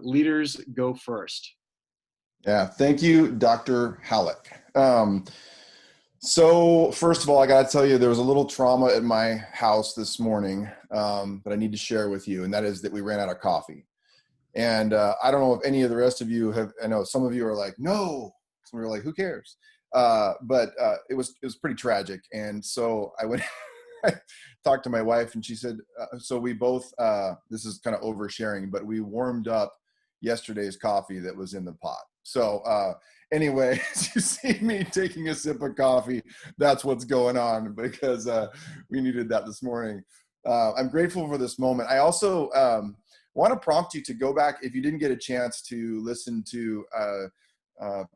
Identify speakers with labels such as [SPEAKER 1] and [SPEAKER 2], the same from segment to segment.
[SPEAKER 1] Leaders go first.
[SPEAKER 2] Yeah, thank you, Dr. Halleck. So first of all, I got to tell you, there was a little trauma at my house this morning that I need to share with you, and that is that we ran out of coffee. And I don't know if any of the rest of you have. I know some of you are like, no. Some of you are like, who cares? But it was pretty tragic. And so I went. I talked to my wife, and she said, so we both. This is kind of oversharing, but we warmed up yesterday's coffee that was in the pot. So anyway, as you see me taking a sip of coffee, that's what's going on, because we needed that this morning. I'm grateful for this moment. I also want to prompt you to go back, if you didn't get a chance to listen to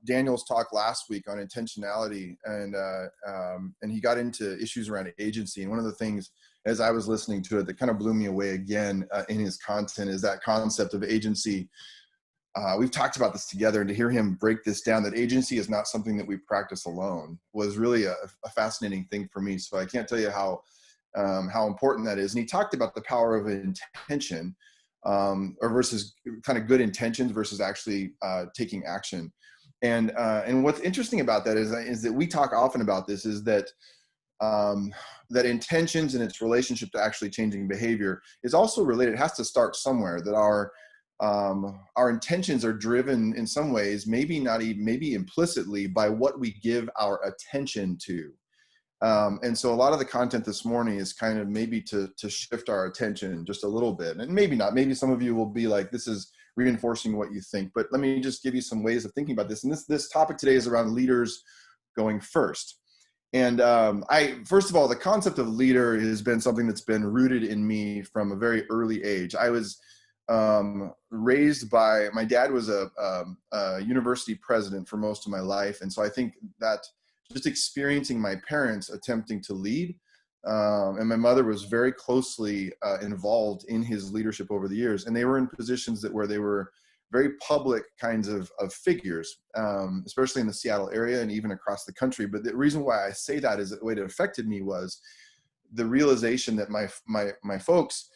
[SPEAKER 2] Daniel's talk last week on intentionality, and he got into issues around agency. And one of the things, as I was listening to it, that kind of blew me away again in his content is that concept of agency. We've talked about this together, and to hear him break this down, that agency is not something that we practice alone, was really a fascinating thing for me. So I can't tell you how important that is. And he talked about the power of intention, or versus kind of good intentions versus actually taking action. And what's interesting about that is that we talk often about this, is that that intentions and its relationship to actually changing behavior is also related. It has to start somewhere. That our intentions are driven in some ways, maybe not even, maybe implicitly, by what we give our attention to. And so a lot of the content this morning is kind of maybe to shift our attention just a little bit, and maybe not. Maybe some of you will be like, this is reinforcing what you think, but let me just give you some ways of thinking about this. And this topic today is around leaders going first. And first of all, the concept of leader has been something that's been rooted in me from a very early age. I was raised by, my dad was a university president for most of my life. And so I think that just experiencing my parents attempting to lead, and my mother was very closely involved in his leadership over the years. And they were in positions where they were very public kinds of figures, especially in the Seattle area and even across the country. But the reason why I say that is that the way it affected me was the realization that my folks,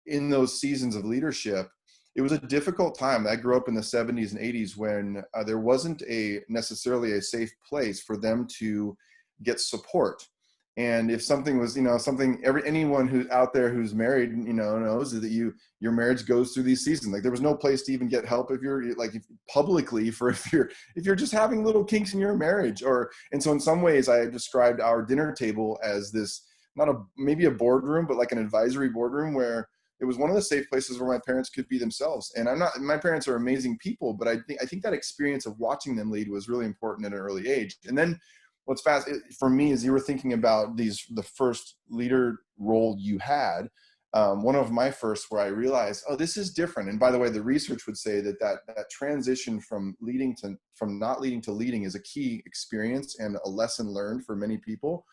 [SPEAKER 2] in those seasons of leadership, it was a difficult time. I grew up in the 70s and 80s when there wasn't necessarily a safe place for them to get support. And if something was, anyone who's out there who's married, knows that your marriage goes through these seasons. Like, there was no place to even get help if you're just having little kinks in your marriage. And so in some ways I described our dinner table as this, maybe a boardroom, but like an advisory boardroom, where it was one of the safe places where my parents could be themselves. And my parents are amazing people, but I think that experience of watching them lead was really important at an early age. And then what's fast for me is, you were thinking about the first leader role you had. One of my first, where I realized, oh, this is different. And by the way, the research would say that transition from not leading to leading is a key experience and a lesson learned for many people.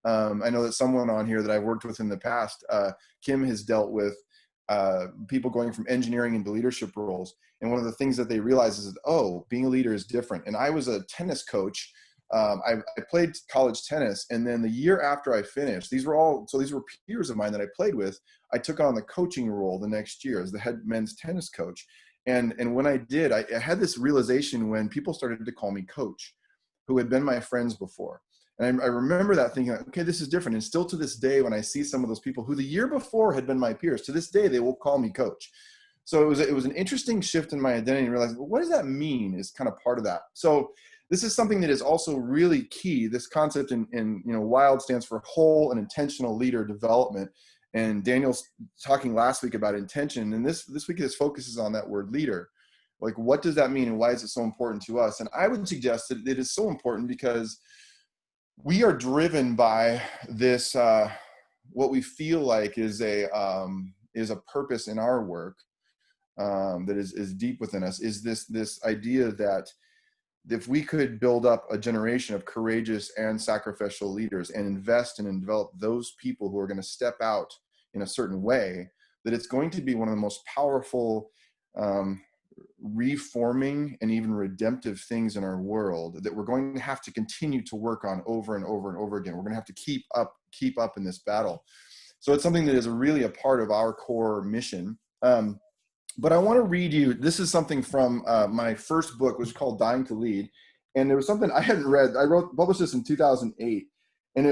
[SPEAKER 2] I know that someone on here that I've worked with in the past, Kim, has dealt with people going from engineering into leadership roles. And one of the things that they realize is that, oh, being a leader is different. And I was a tennis coach. I played college tennis. And then the year after I finished, these were peers of mine that I played with. I took on the coaching role the next year as the head men's tennis coach. And when I did, I had this realization when people started to call me coach, who had been my friends before. And I remember that thinking, okay, this is different. And still to this day, when I see some of those people who the year before had been my peers, to this day, they will call me coach. So it was an interesting shift in my identity, and realizing, well, what does that mean is kind of part of that. So this is something that is also really key. This concept in WiLD stands for whole and intentional leader development. And Daniel's talking last week about intention. And this week, this focuses on that word leader. Like, what does that mean, and why is it so important to us? And I would suggest that it is so important because we are driven by this, what we feel like is a purpose in our work that is deep within us, is this idea that if we could build up a generation of courageous and sacrificial leaders and invest in and develop those people who are going to step out in a certain way, that it's going to be one of the most powerful reforming and even redemptive things in our world that we're going to have to continue to work on over and over and over again. We're going to have to keep up in this battle. So it's something that is really a part of our core mission. But I want to read you, this is something from my first book, which is called Dying to Lead. And there was something I hadn't read. Published this in 2008. And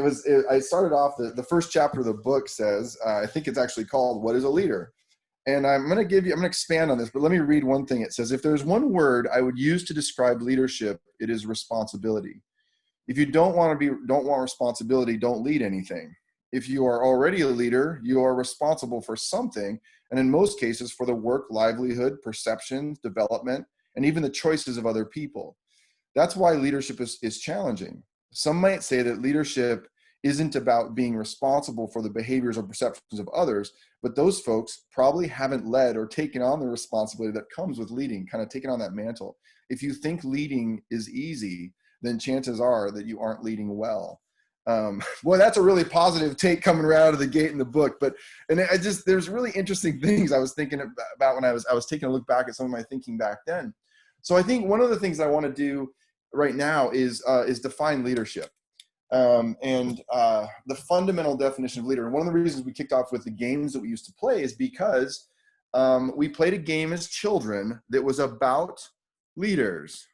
[SPEAKER 2] I started off, the first chapter of the book says, I think it's actually called What is a Leader? And I'm going to expand on this, but let me read one thing. It says, if there's one word I would use to describe leadership, it is responsibility. If you don't want responsibility, don't lead anything. If you are already a leader, you are responsible for something, and in most cases for the work, livelihood, perceptions, development, and even the choices of other people. That's why leadership is challenging. Some might say that leadership isn't about being responsible for the behaviors or perceptions of others, but those folks probably haven't led or taken on the responsibility that comes with leading, kind of taking on that mantle. If you think leading is easy, then chances are that you aren't leading well. Boy, that's a really positive take coming right out of the gate in the book. There's really interesting things I was thinking about when I was taking a look back at some of my thinking back then. So I think one of the things I want to do right now is define leadership. The fundamental definition of leader. And one of the reasons we kicked off with the games that we used to play is because we played a game as children that was about leaders.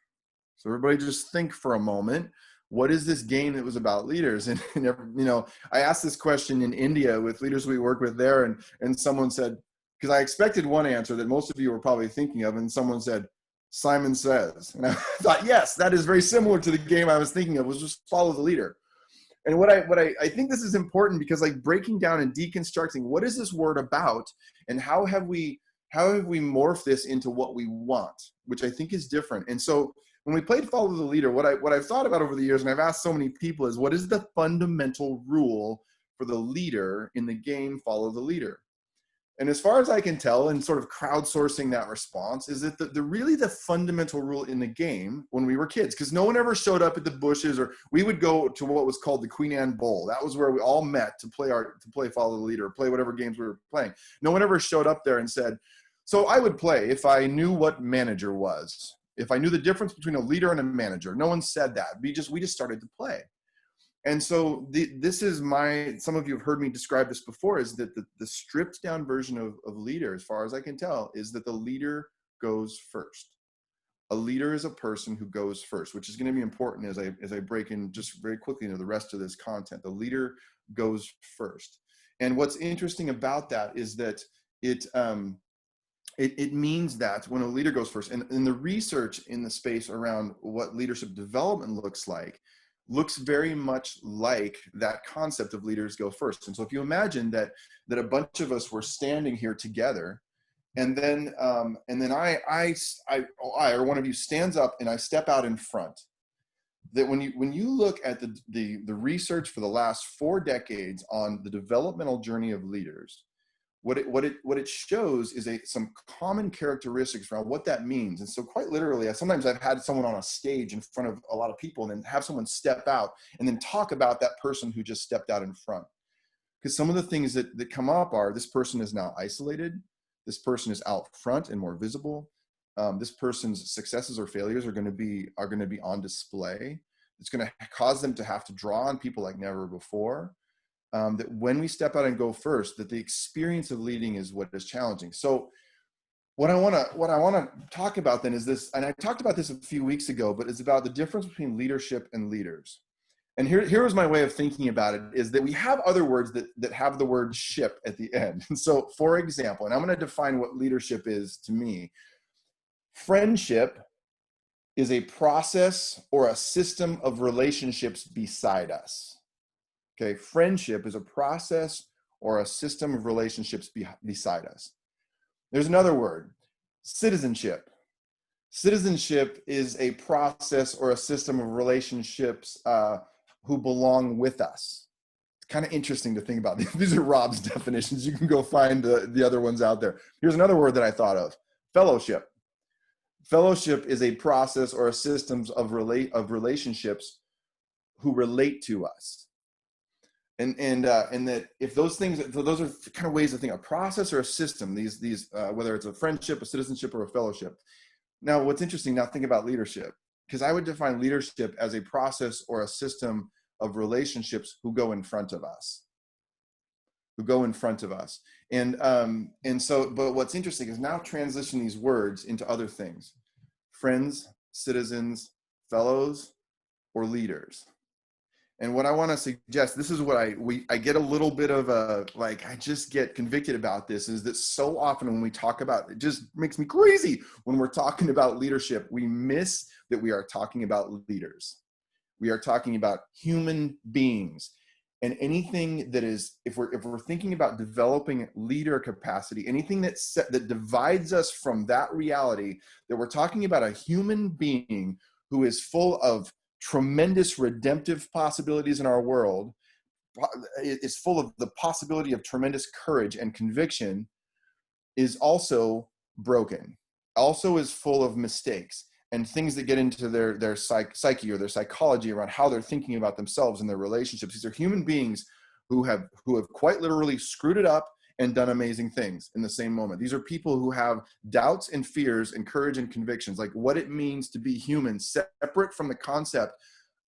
[SPEAKER 2] So everybody just think for a moment, what is this game that was about leaders? And I asked this question in India with leaders we work with there, and someone said, because I expected one answer that most of you were probably thinking of, and someone said, Simon Says. And I thought, yes, that is very similar to the game I was thinking of, was just follow the leader. And what I think this is important, because like breaking down and deconstructing, what is this word about, and how have we morphed this into what we want, which I think is different. And so when we played Follow the Leader, what I've thought about over the years, and I've asked so many people, is what is the fundamental rule for the leader in the game Follow the Leader? And as far as I can tell, and sort of crowdsourcing that response, is that the fundamental rule in the game when we were kids, because no one ever showed up at the bushes, or we would go to what was called the Queen Anne Bowl. That was where we all met to play Follow the Leader, play whatever games we were playing. No one ever showed up there and said, so I would play if I knew what manager was, if I knew the difference between a leader and a manager. No one said that. We just started to play. And so this is some of you have heard me describe this before, is that the stripped down version of leader, as far as I can tell, is that the leader goes first. A leader is a person who goes first, which is going to be important as I break in just very quickly into the rest of this content. The leader goes first. And what's interesting about that is that it means that when a leader goes first, and the research in the space around what leadership development looks very much like that concept of leaders go first. And so if you imagine that a bunch of us were standing here together, and then I or one of you stands up and I step out in front, that when you look at the research for the last 4 decades on the developmental journey of leaders, what it shows is some common characteristics around what that means. And so quite literally, sometimes I've had someone on a stage in front of a lot of people, and then have someone step out and then talk about that person who just stepped out in front. Because some of the things that come up are, this person is now isolated. This person is out front and more visible. This person's successes or failures are going to be on display. It's going to cause them to have to draw on people like never before. That when we step out and go first, that the experience of leading is what is challenging. So what I want to talk about then is this, and I talked about this a few weeks ago, but it's about the difference between leadership and leaders. And here was my way of thinking about it, is that we have other words that have the word ship at the end. And so, for example, and I'm going to define what leadership is to me. Friendship is a process or a system of relationships beside us. Okay, friendship is a process or a system of relationships beside us. There's another word, citizenship. Citizenship is a process or a system of relationships who belong with us. It's kind of interesting to think about. These are Rob's definitions. You can go find the other ones out there. Here's another word that I thought of, fellowship. Fellowship is a process or a system of relationships who relate to us. And that if those things, those are kind of ways to think, a process or a system, these whether it's a friendship, a citizenship, or a fellowship. Now, what's interesting, now think about leadership, because I would define leadership as a process or a system of relationships who go in front of us. who go in front of us. And so, but what's interesting is now transition these words into other things: friends, citizens, fellows, or leaders. And what I want to suggest, this is what I get a little bit of a, like, I just get convicted about this, is that so often when we talk about, it just makes me crazy when we're talking about leadership, we miss that we are talking about leaders. We are talking about human beings. And anything that is, if we're thinking about developing leader capacity, anything that divides us from that reality, that we're talking about a human being who is full of tremendous redemptive possibilities in our world, is full of the possibility of tremendous courage and conviction, is also broken, also is full of mistakes and things that get into their psyche or their psychology around how they're thinking about themselves and their relationships. These are human beings who have quite literally screwed it up and done amazing things in the same moment. These are people who have doubts and fears and courage and convictions, like what it means to be human, separate from the concept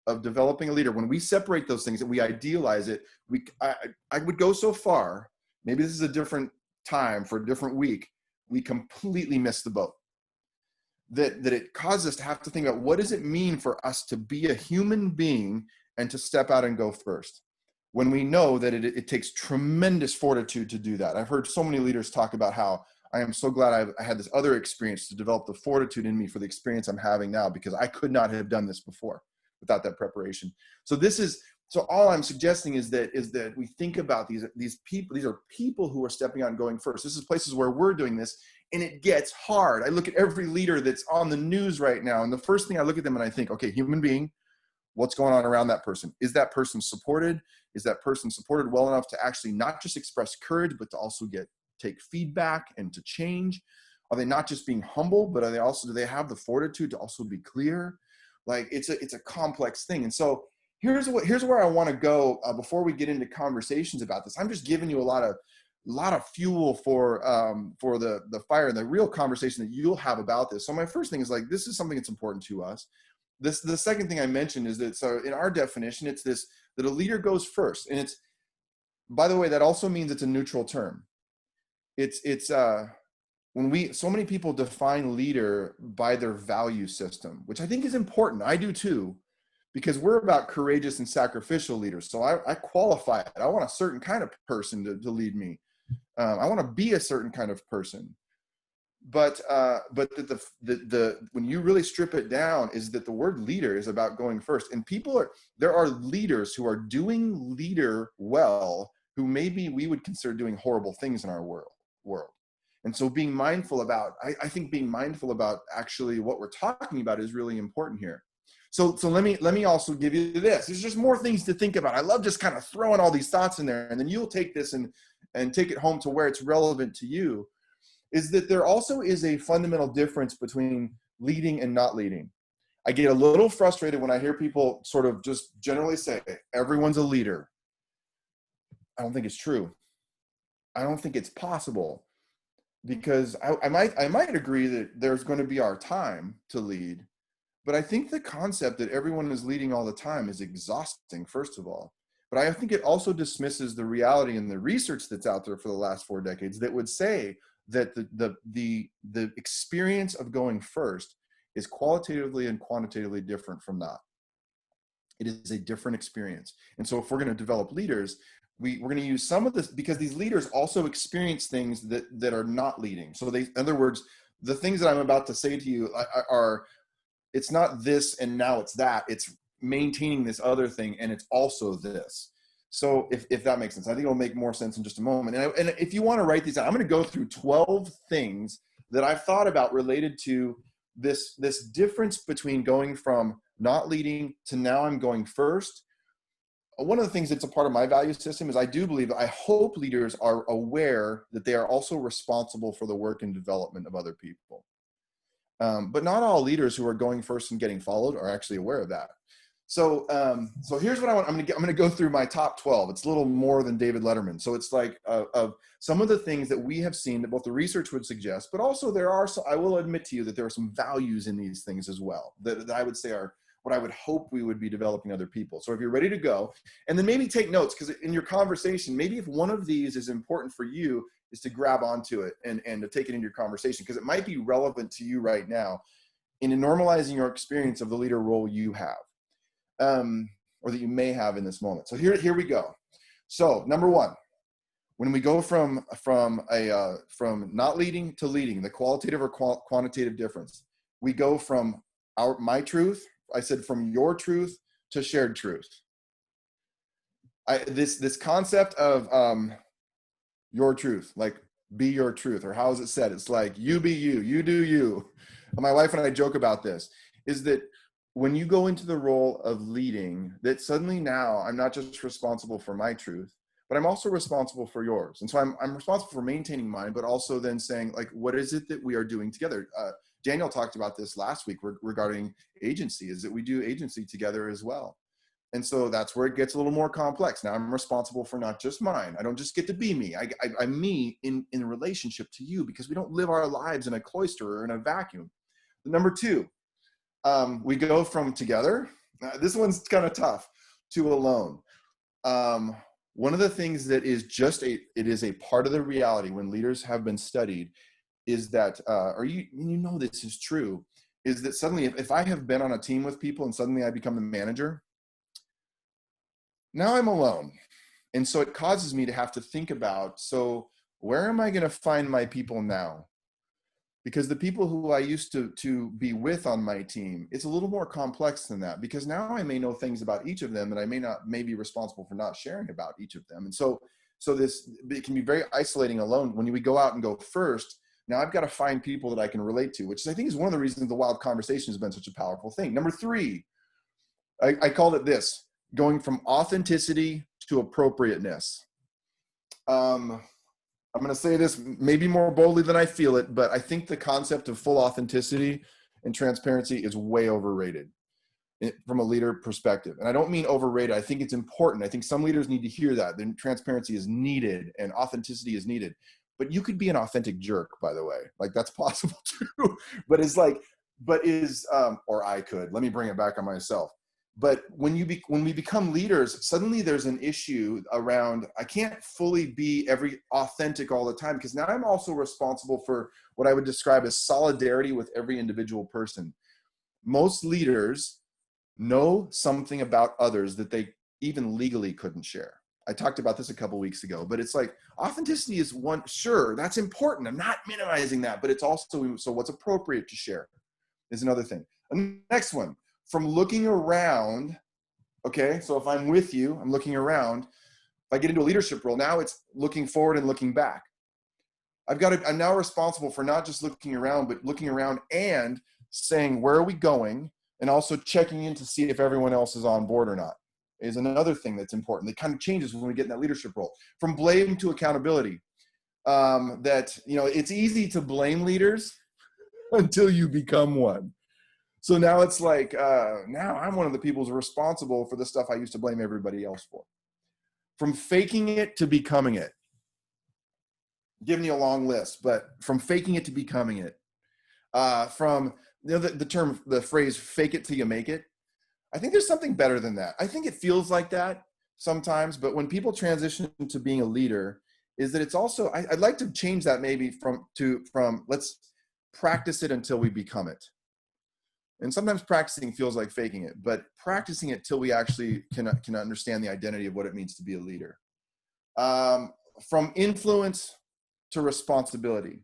[SPEAKER 2] of developing a leader. When we separate those things and we idealize it, I would go so far, maybe this is a different time for a different week, we completely miss the boat. That it causes us to have to think about, what does it mean for us to be a human being and to step out and go first, when we know that it takes tremendous fortitude to do that. I've heard so many leaders talk about how I am so glad I had this other experience to develop the fortitude in me for the experience I'm having now, because I could not have done this before without that preparation. So all I'm suggesting is that we think about these people. These are people who are stepping out and going first. This is places where we're doing this, and it gets hard. I look at every leader that's on the news right now, and the first thing I look at them and I think, okay, human being, what's going on around that person? Is that person supported? Is that person supported well enough to actually not just express courage, but to also take feedback and to change? Are they not just being humble, but do they have the fortitude to also be clear? Like, it's a complex thing. And so here's where I want to go before we get into conversations about this. I'm just giving you a lot of fuel for the fire and the real conversation that you'll have about this. So my first thing is, like, this is something that's important to us. The second thing I mentioned is that, so in our definition, it's this, that a leader goes first. And it's, by the way, that also means it's a neutral term. When so many people define leader by their value system, which I think is important. I do too, because we're about courageous and sacrificial leaders. So I qualify it. I want a certain kind of person to lead me. I want to be a certain kind of person. But when you really strip it down, is that the word leader is about going first. And there are leaders who are doing leader well, who maybe we would consider doing horrible things in our world. And so being mindful about, I think being mindful about actually what we're talking about is really important here. So let me also give you this. There's just more things to think about. I love just kind of throwing all these thoughts in there, and then you'll take this and take it home to where it's relevant to you. Is that there also is a fundamental difference between leading and not leading. I get a little frustrated when I hear people sort of just generally say, everyone's a leader. I don't think it's true. I don't think it's possible, because I might agree that there's going to be our time to lead, but I think the concept that everyone is leading all the time is exhausting, first of all. But I think it also dismisses the reality and the research that's out there for the last 4 decades that would say that the experience of going first is qualitatively and quantitatively different from not. It is a different experience. And so if we're going to develop leaders, we're going to use some of this, because these leaders also experience things that are not leading. So in other words, the things that I'm about to say to you are it's not this and now it's that. It's maintaining this other thing, and it's also this. So if that makes sense, I think it'll make more sense in just a moment. And if you want to write these down, I'm going to go through 12 things that I've thought about related to this difference between going from not leading to now I'm going first. One of the things that's a part of my value system is I hope leaders are aware that they are also responsible for the work and development of other people. But not all leaders who are going first and getting followed are actually aware of that. So here's what I want. I'm going to go through my top 12. It's a little more than David Letterman. So it's like of some of the things that we have seen that both the research would suggest, but also I will admit to you that there are some values in these things as well that I would say are what I would hope we would be developing other people. So if you're ready to go, and then maybe take notes, because in your conversation, maybe if one of these is important for you, is to grab onto it and to take it into your conversation, because it might be relevant to you right now in normalizing your experience of the leader role you have, or that you may have in this moment. So here we go. So number one, when we go from not leading to leading, the qualitative or quantitative difference, we go from my truth, I said from your truth to shared truth. This concept of your truth, like be your truth, or how is it said? It's like you be you, you do you. My wife and I joke about this, is that when you go into the role of leading, that suddenly now I'm not just responsible for my truth, but I'm also responsible for yours. And so I'm responsible for maintaining mine, but also then saying, like, what is it that we are doing together? Daniel talked about this last week regarding agency, is that we do agency together as well. And so that's where it gets a little more complex. Now I'm responsible for not just mine. I don't just get to be me. I'm me in relationship to you, because we don't live our lives in a cloister or in a vacuum. Number two, we go from together. This one's kind of tough, to alone. One of the things that is it is a part of the reality when leaders have been studied is that, this is true, is that suddenly if I have been on a team with people and suddenly I become the manager, now I'm alone. And so it causes me to have to think about, so where am I going to find my people now? Because the people who I used to be with on my team, it's a little more complex than that, because now I may know things about each of them that I may be responsible for not sharing about each of them. And so it can be very isolating alone. When we go out and go first, now I've got to find people that I can relate to, which I think is one of the reasons the WiLD conversation has been such a powerful thing. Number three, I called it this: going from authenticity to appropriateness. I'm going to say this maybe more boldly than I feel it, but I think the concept of full authenticity and transparency is way overrated from a leader perspective. And I don't mean overrated. I think it's important. I think some leaders need to hear that. Then transparency is needed and authenticity is needed. But you could be an authentic jerk, by the way. Like, that's possible too. But or I could. Let me bring it back on myself. But when we become leaders, suddenly there's an issue around, I can't fully be authentic all the time, because now I'm also responsible for what I would describe as solidarity with every individual person. Most leaders know something about others that they even legally couldn't share. I talked about this a couple weeks ago, but it's like authenticity is one, sure, that's important. I'm not minimizing that, but it's also, so what's appropriate to share is another thing. And the next one, from looking around, okay, so if I'm with you, I'm looking around. If I get into a leadership role, now it's looking forward and looking back. I'm now responsible for not just looking around, but looking around and saying, where are we going? And also checking in to see if everyone else is on board or not, is another thing that's important. That kind of changes when we get in that leadership role. From blame to accountability. It's easy to blame leaders until you become one. So now it's like, now I'm one of the people who's responsible for the stuff I used to blame everybody else for. From faking it to becoming it. I'm giving you a long list, but from faking it to becoming it. From the phrase, fake it till you make it. I think there's something better than that. I think it feels like that sometimes, but when people transition to being a leader, is that it's also, I'd like to change that maybe from let's practice it until we become it. And sometimes practicing feels like faking it, but practicing it till we actually can understand the identity of what it means to be a leader. From influence to responsibility.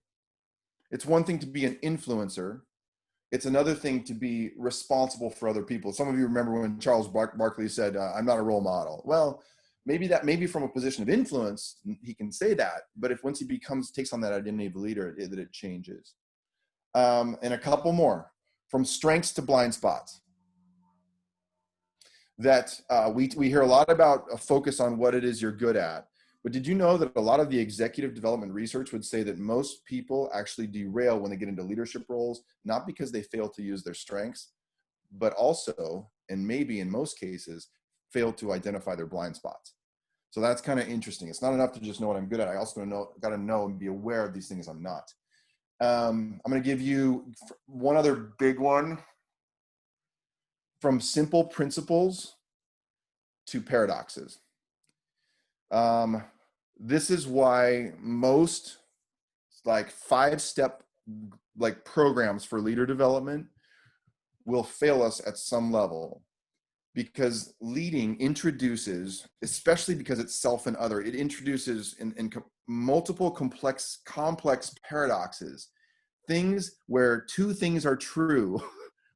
[SPEAKER 2] It's one thing to be an influencer. It's another thing to be responsible for other people. Some of you remember when Charles Barkley said, I'm not a role model. Well, maybe from a position of influence, he can say that, but once he takes on that identity of a leader, that it changes. And a couple more. From strengths to blind spots. That we hear a lot about a focus on what it is you're good at. But did you know that a lot of the executive development research would say that most people actually derail when they get into leadership roles, not because they fail to use their strengths, but also, and maybe in most cases, fail to identify their blind spots. So that's kind of interesting. It's not enough to just know what I'm good at. I also got to know and be aware of these things I'm not. I'm going to give you one other big one. from simple principles to paradoxes. This is why most like 5-step like programs for leader development will fail us at some level, because leading introduces, especially because it's self and other, it introduces in multiple complex paradoxes, things where two things are true,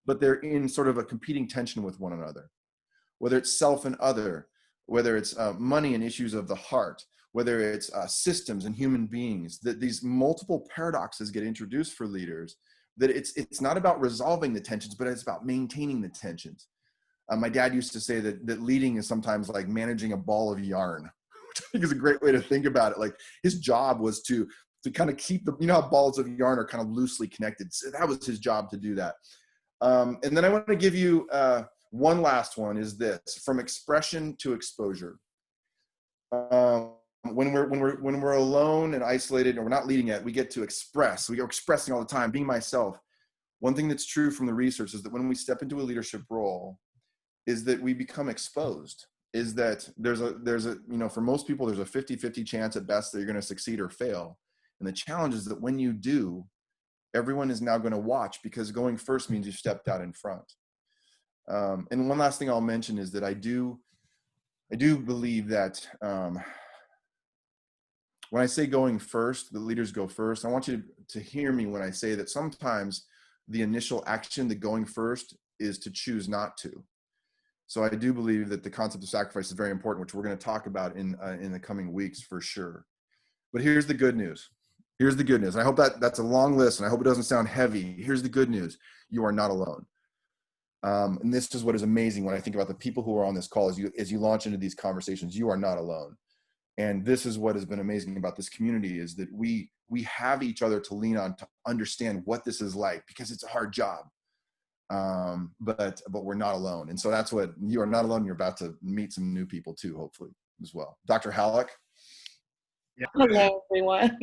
[SPEAKER 2] but they're in sort of a competing tension with one another. Whether it's self and other, whether it's money and issues of the heart, whether it's systems and human beings, that these multiple paradoxes get introduced for leaders, that it's not about resolving the tensions, but it's about maintaining the tensions. My dad used to say that leading is sometimes like managing a ball of yarn, which I think is a great way to think about it. Like his job was to kind of keep you know how balls of yarn are kind of loosely connected. So that was his job to do that. And then I want to give you one last one, is this: from expression to exposure. When we're alone and isolated and we're not leading yet, we get to express. We are expressing all the time, being myself. One thing that's true from the research is that when we step into a leadership role, is that we become exposed. Is that there's a you know, for most people there's a 50-50 chance at best that you're going to succeed or fail. And the challenge is that when you do, everyone is now going to watch, because going first means you stepped out in front. And one last thing I'll mention is that I do believe that when I say going first, the leaders go first. I want you to hear me when I say that sometimes the initial action, the going first, is to choose not to. So I do believe that the concept of sacrifice is very important, which we're going to talk about in the coming weeks for sure. But here's the good news. Here's the good news. I hope that's a long list, and I hope it doesn't sound heavy. Here's the good news. You are not alone. And this is what is amazing when I think about the people who are on this call. As you launch into these conversations, you are not alone. And this is what has been amazing about this community, is that we have each other to lean on to understand what this is like, because it's a hard job. But we're not alone. And so that's what, you are not alone. You're about to meet some new people too, hopefully, as well. Dr. Halleck.
[SPEAKER 1] Yeah.
[SPEAKER 3] Hello, everyone.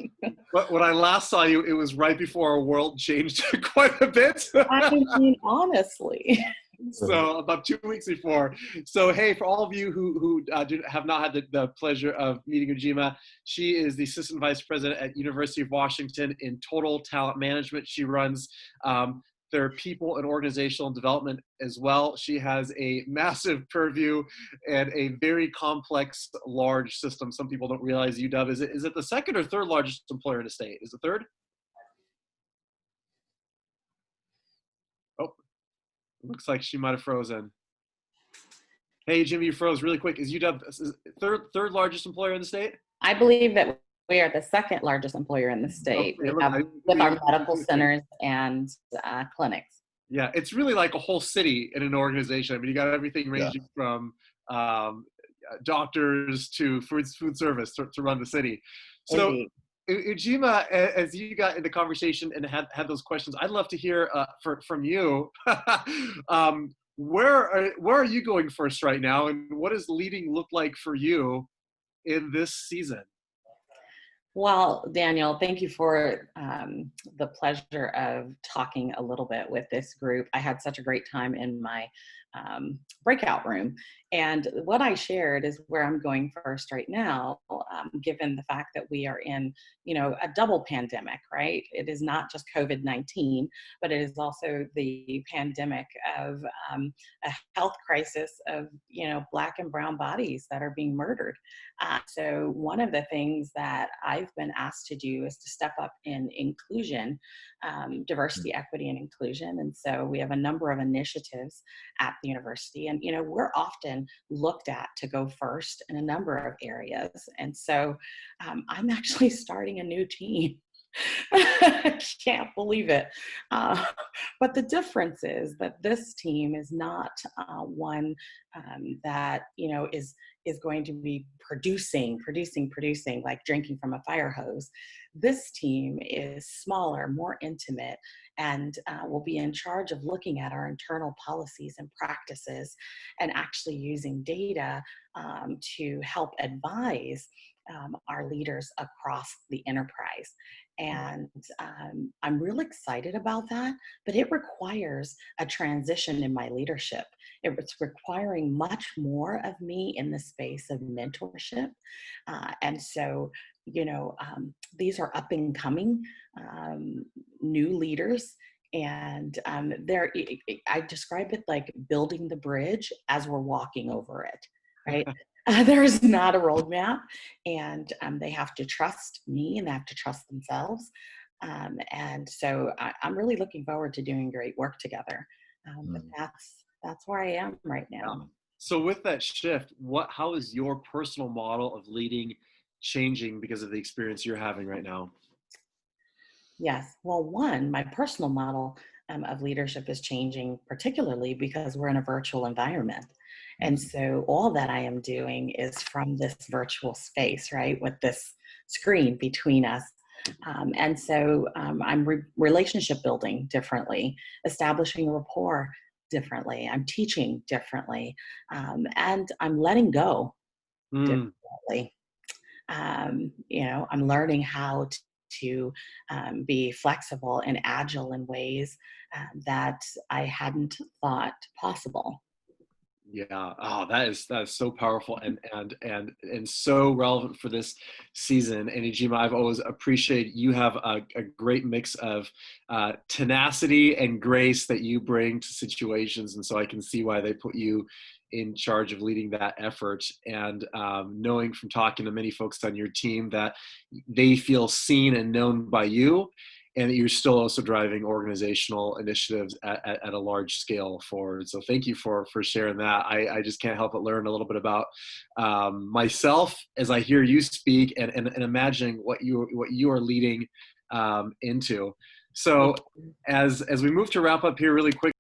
[SPEAKER 1] But when I last saw you, it was right before our world changed quite a bit.
[SPEAKER 3] I mean, honestly.
[SPEAKER 1] So about 2 weeks before. So hey, for all of you who have not had the pleasure of meeting Ujima, she is the assistant vice president at University of Washington in total talent management. She runs their people and organizational development as well. She has a massive purview and a very complex, large system. Some people don't realize UW is it the second or third largest employer in the state? Is it third? Oh. Looks like she might have frozen. Hey, Jimmy, you froze really quick. Is UW third largest employer in the state?
[SPEAKER 3] I believe that we are the second largest employer in the state,
[SPEAKER 1] Okay,
[SPEAKER 3] with our medical centers and clinics.
[SPEAKER 1] Yeah, it's really like a whole city in an organization. I mean, you got everything ranging from doctors to food service to run the city. So,
[SPEAKER 3] Indeed.
[SPEAKER 1] Ujima, as you got in the conversation and had those questions, I'd love to hear from you. Where are you going first right now, and what does leading look like for you in this season?
[SPEAKER 3] Well, Daniel, thank you for the pleasure of talking a little bit with this group. I had such a great time in my breakout room. And what I shared is where I'm going first right now, given the fact that we are in, a double pandemic, right? It is not just COVID-19, but it is also the pandemic of a health crisis of, Black and brown bodies that are being murdered. So one of the things that I've been asked to do is to step up in inclusion, diversity, equity, and inclusion. And so we have a number of initiatives at the university, and we're often looked at to go first in a number of areas. And so I'm actually starting a new team. I can't believe it. But the difference is that this team is not one that is going to be producing like drinking from a fire hose. This team is smaller, more intimate, and will be in charge of looking at our internal policies and practices and actually using data to help advise our leaders across the enterprise. And I'm real excited about that, but it requires a transition in my leadership. It's requiring much more of me in the space of mentorship. And so, these are up and coming new leaders. And I describe it like building the bridge as we're walking over it, right? There's not a roadmap, and they have to trust me and they have to trust themselves. And so I'm really looking forward to doing great work together. But that's where I am right
[SPEAKER 1] Yeah.
[SPEAKER 3] now.
[SPEAKER 1] So with that shift, how is your personal model of leading changing because of the experience you're having right now?
[SPEAKER 3] Yes. Well, one, my personal model of leadership is changing, particularly because we're in a virtual environment. And so all that I am doing is from this virtual space, right, with this screen between us. And so I'm relationship building differently, establishing rapport differently. I'm teaching differently, and I'm letting go
[SPEAKER 1] Mm.
[SPEAKER 3] differently. I'm learning how to be flexible and agile in ways that I hadn't thought possible.
[SPEAKER 1] Yeah. Oh, that is so powerful and so relevant for this season. And Ijima, I've always appreciated you have a great mix of tenacity and grace that you bring to situations, and so I can see why they put you in charge of leading that effort. And knowing from talking to many folks on your team that they feel seen and known by you, and that you're still also driving organizational initiatives at a large scale forward. So thank you for sharing that. I just can't help but learn a little bit about myself as I hear you speak and imagining what you are leading into. So as we move to wrap up here really quick,